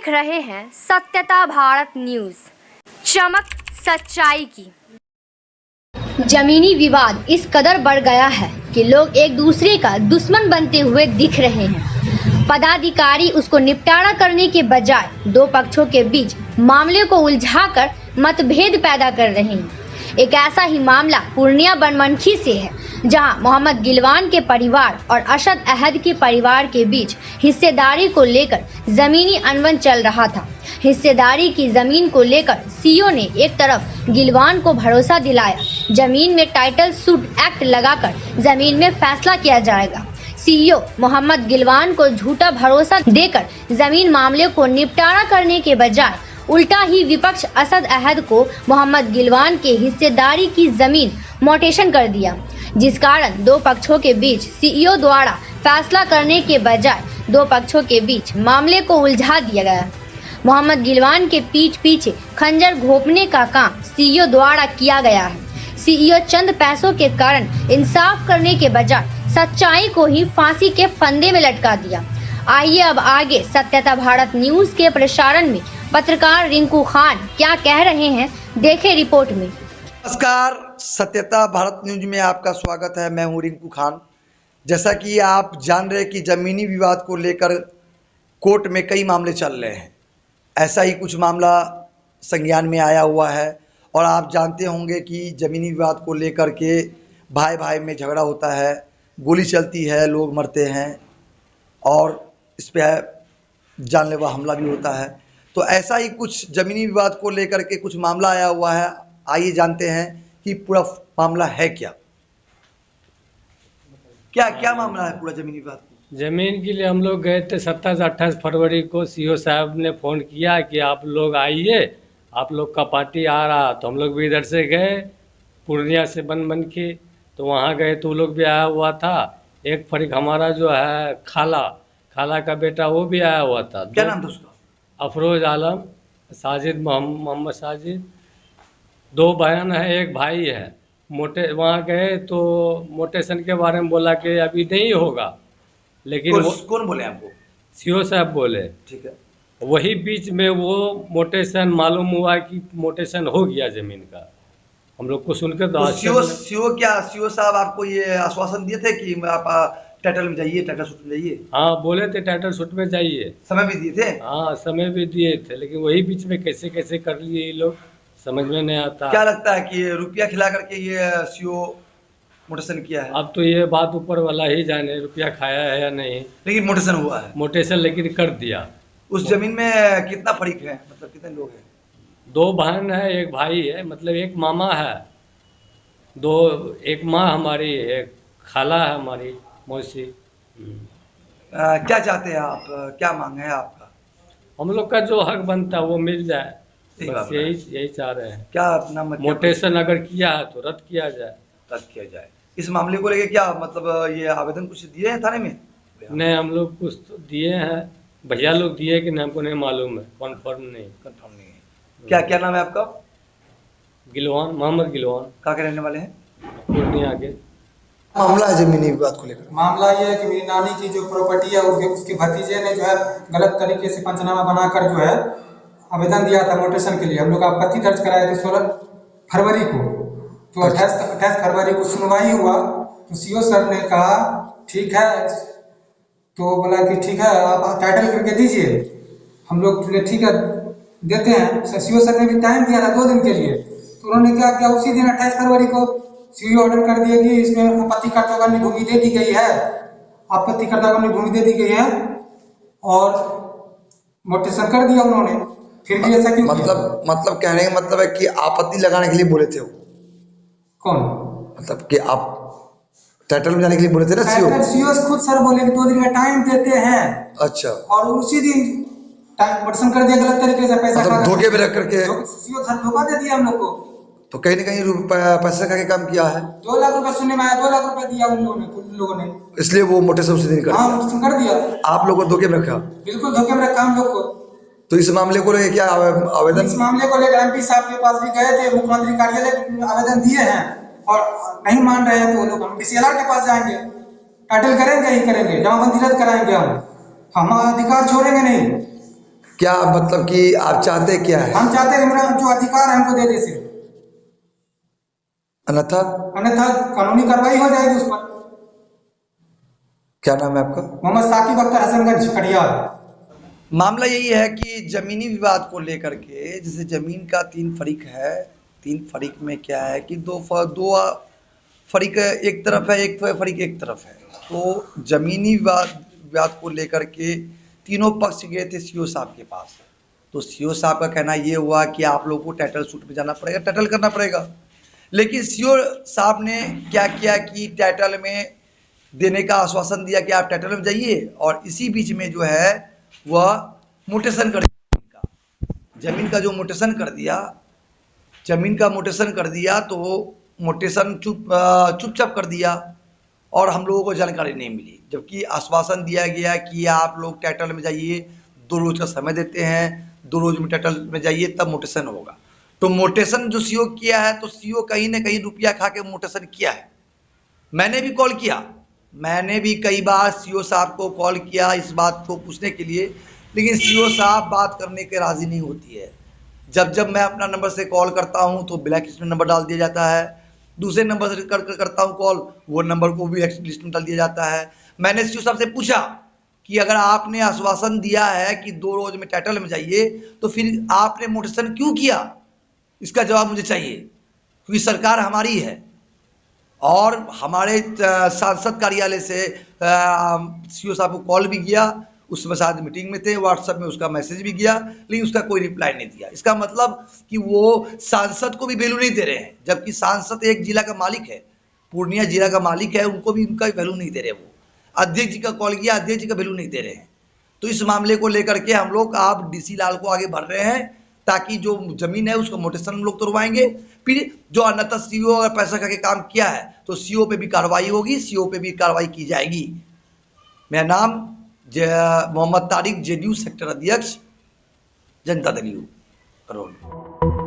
देख रहे हैं सत्यता भारत न्यूज, चमक सच्चाई की। जमीनी विवाद इस कदर बढ़ गया है कि लोग एक दूसरे का दुश्मन बनते हुए दिख रहे हैं। पदाधिकारी उसको निपटारा करने के बजाय दो पक्षों के बीच मामले को उलझाकर मतभेद पैदा कर रहे हैं। एक ऐसा ही मामला पूर्णिया बनमनखी से है, जहां मोहम्मद गिलवान के परिवार और अशद अहद के परिवार के बीच हिस्सेदारी को लेकर जमीनी अनबन चल रहा था। हिस्सेदारी की जमीन को लेकर सीईओ ने एक तरफ गिलवान को भरोसा दिलाया, जमीन में टाइटल सूट एक्ट लगाकर जमीन में फैसला किया जाएगा। सीईओ मोहम्मद गिलवान को झूठा भरोसा देकर जमीन मामले को निपटारा करने के बजाय उल्टा ही विपक्ष असद अहद को मोहम्मद गिलवान के हिस्सेदारी की जमीन मोटेशन कर दिया, जिस कारण दो पक्षों के बीच सीईओ द्वारा फैसला करने के बजाय दो पक्षों के बीच मामले को उलझा दिया गया। मोहम्मद गिलवान के पीठ पीछे खंजर घोंपने का काम सीईओ द्वारा किया गया है। सीईओ चंद पैसों के कारण इंसाफ करने के बजाय सच्चाई को ही फांसी के फंदे में लटका दिया। आइए अब आगे सत्यता भारत न्यूज के प्रसारण में पत्रकार रिंकू खान क्या कह रहे हैं, देखें रिपोर्ट में। नमस्कार, सत्यता भारत न्यूज में आपका स्वागत है। मैं हूं रिंकू खान। जैसा कि आप जान रहे हैं कि जमीनी विवाद को लेकर कोर्ट में कई मामले चल रहे हैं, ऐसा ही कुछ मामला संज्ञान में आया हुआ है। और आप जानते होंगे कि जमीनी विवाद को लेकर के भाई भाई में झगड़ा होता है, गोली चलती है, लोग मरते हैं और इस पर जानलेवा हमला भी होता है। तो ऐसा ही कुछ जमीनी विवाद को लेकर के कुछ मामला आया हुआ है। आइए जानते हैं कि पूरा मामला है क्या क्या मामला है पूरा जमीनी विवाद। जमीन के लिए हम लोग गए थे 27-28 फरवरी को। सीईओ साहब ने फ़ोन किया कि आप लोग आइए, आप लोग का पार्टी आ रहा। तो हम लोग भी इधर से गए, पूर्णिया से बन के तो वहाँ गए तो वो लोग भी आया हुआ था। एक फरीक हमारा जो है खाला का बेटा, वो भी आया हुआ था। क्या नाम था उसका? अफरोज आलम, साजिद मोहम्मद साजिद। दो बहन है, एक भाई है। वहाँ गए तो मोटेशन के बारे में बोला कि अभी नहीं होगा, लेकिन कौन बोले आपको? सीईओ साहब बोले। ठीक है। वही बीच में वो मोटेशन मालूम हुआ कि मोटेशन हो गया जमीन का। हम लोग को सुनकर तो सीईओ साहब आपको ये आश्वासन दिए थे कि आप टाइटल में जाइए, टाइटल शूट में जाइए? हाँ, बोले थे टाइटल शूट में जाइए। समय भी दिए थे? हाँ, समय भी दिए थे, लेकिन वही बीच में कैसे कैसे कर लिए ये लोग, समझ में नहीं आता। क्या लगता है कि रुपया खिला करके ये सीईओ मोटेशन किया है? अब तो ये बात ऊपर वाला ही जाने, रुपया खाया है या नहीं, लेकिन मोटेशन हुआ है। मोटेशन लेकिन कर दिया। उस जमीन में कितना फरीक है, मतलब कितने लोग हैं? दो बहन है, एक भाई है, मतलब एक मामा है, एक माँ हमारी, एक खाला है हमारी, मौसी। क्या चाहते हैं आप, क्या मांग है आपका? हम लोग का जो हक बनता है वो मिल जाए, बस यही चाह रहे हैं। क्या अपना मतलब मोटेशन अगर किया है तो रद्द किया जाए। इस मामले को लेके क्या मतलब ये आवेदन कुछ दिए हैं थाने में? नहीं, हम लोग कुछ तो दिए हैं, भैया लोग दिए कि नहीं हमको नहीं मालूम है, कंफर्म नहीं है। क्या नाम है आपका? गिलवान, मोहम्मद गिलवान। कहाँ के रहने वाले हैं? पूर्णिया के। मामला है जमीनी विवाद को लेकर। मामला ये है कि मेरी नानी की जो प्रॉपर्टी है उसके भतीजे ने जो है गलत तरीके से पंचनामा बनाकर जो है आवेदन दिया था मोटेशन के लिए। हम लोग आपत्ति दर्ज कराए थे 16 फरवरी को। तो 28 फरवरी को सुनवाई हुआ तो सीईओ सर ने कहा ठीक है, तो बोला कि ठीक है आप टाइटल करके दीजिए। हम लोग ठीक है देते हैं। सीईओ सर ने भी टाइम दिया था 2 दिन के लिए। तो उन्होंने क्या किया, उसी दिन 28 फरवरी को सीईओ ऑर्डर कर दिया कि इसमें आपत्तिकर्ता की भूमि दे दी गई है, आपत्तिकर्ता की भूमि दे दी गई है और मोटेशन कर दिया उन्होंने। फिर भी ऐसा क्यों? मतलब कहने का मतलब है कि आपत्ति लगाने के लिए बोले थे वो? कौन? मतलब कि आप टाइटल में जाने के लिए बोले थे ना सीईओ खुद सर बोले कि 2 दिन का टाइम देते हैं। अच्छा। और उसी दिन मोटेशन कर दिया गलत तरीके से, पैसा मतलब धोखे में रख करके सीईओ सर धोखा दे दिया हम लोग को। तो कहीं ना कहीं पैसा का काम किया है। 2 लाख रुपए सुनने में आया, 2 लाख रुपए दिया उन लोगों ने, इसलिए वो मोटेशन उसी दिन कर दिया। मोटेशन कर दिया। आप लोगों को धोखे में रखा? बिल्कुल धोखे में रखा हम लोग को। तो इस मामले को लेकर क्या आवेदन? इस मामले को लेकर एमपी साहब के पास भी गए थे, मुख्यमंत्री कार्यालय आवेदन दिए हैं और नहीं मान रहे हैं। तो वो लोग हम डीसीएलआर के पास जाएंगे, टाइटल करेंगे ही करेंगे, जमाबंदी रद्द कराएंगे। हम हमारा अधिकार छोड़ेंगे नहीं। क्या मतलब कि आप चाहते क्या है? हम चाहते हैं हमारा जो अधिकार है हमको दे दे सिर्फ, अन्यथा अन्यथा कानूनी कार्रवाई हो जाएगी उस पर। क्या नाम है आपका? मोहम्मद साकिब अख्तर हसनगंज कटिहार। मामला यही है कि जमीनी विवाद को लेकर के, जैसे जमीन का 3 फरीक है, 3 फरीक में क्या है कि दो फरीक एक तरफ है, एक फरीक एक तरफ है। तो जमीनी विवाद को लेकर के तीनों पक्ष गए थे सीओ साहब के पास। तो सीओ साहब का कहना ये हुआ कि आप लोगों को टाइटल सूट में जाना पड़ेगा, टाइटल करना पड़ेगा। लेकिन सीओ साहब ने क्या किया कि टाइटल में देने का आश्वासन दिया कि आप टाइटल में जाइए, और इसी बीच में जो है वह मोटेशन कर दिया। जमीन का जो मोटेशन कर दिया, जमीन का मोटेशन कर दिया, तो मोटेशन चुपचाप कर दिया और हम लोगों को जानकारी नहीं मिली। जबकि आश्वासन दिया गया कि आप लोग टाइटल में जाइए, 2 रोज का समय देते हैं, 2 रोज में टाइटल में जाइए तब मोटेशन होगा। तो मोटेशन जो सीओ किया है, तो सीओ कहीं ना कहीं रुपया खा के मोटेशन किया है। मैंने भी कॉल किया, मैंने भी कई बार सीओ साहब को कॉल किया इस बात को पूछने के लिए, लेकिन सीओ साहब बात करने के राज़ी नहीं होती है। जब मैं अपना नंबर से कॉल करता हूं तो ब्लैक लिस्ट में नंबर डाल दिया जाता है, दूसरे नंबर से करता हूं कॉल, वो नंबर को भी लिस्ट में डाल दिया जाता है। मैंने सीओ साहब से पूछा कि अगर आपने आश्वासन दिया है कि 2 रोज में टाइटल में जाइए, तो फिर आपने मोटेशन क्यों किया? इसका जवाब मुझे चाहिए, क्योंकि सरकार हमारी है। और हमारे सांसद कार्यालय से सीओ साहब को कॉल भी गया, उस समय शायद मीटिंग में थे, व्हाट्सएप में उसका मैसेज भी गया, लेकिन उसका कोई रिप्लाई नहीं दिया। इसका मतलब कि वो सांसद को भी वैल्यू नहीं दे रहे हैं, जबकि सांसद एक जिला का मालिक है, पूर्णिया जिला का मालिक है, उनको भी उनका वैल्यू नहीं दे रहे। वो अध्यक्ष जी का कॉल किया, अध्यक्ष जी का वैल्यू नहीं दे रहे हैं। तो इस मामले को लेकर के हम लोग आप डीसी लाल को आगे बढ़ रहे हैं, ताकि जो जमीन है उसका मोटेशन हम लोग तोड़वाएंगे। फिर जो अन्यथा सीओ अगर पैसा खा के काम किया है तो सीओ पे भी कार्रवाई होगी, सीओ पे भी कार्रवाई की जाएगी। मेरा नाम मोहम्मद तारिक, जेडीयू सेक्टर अध्यक्ष, जनता दल यू करोल।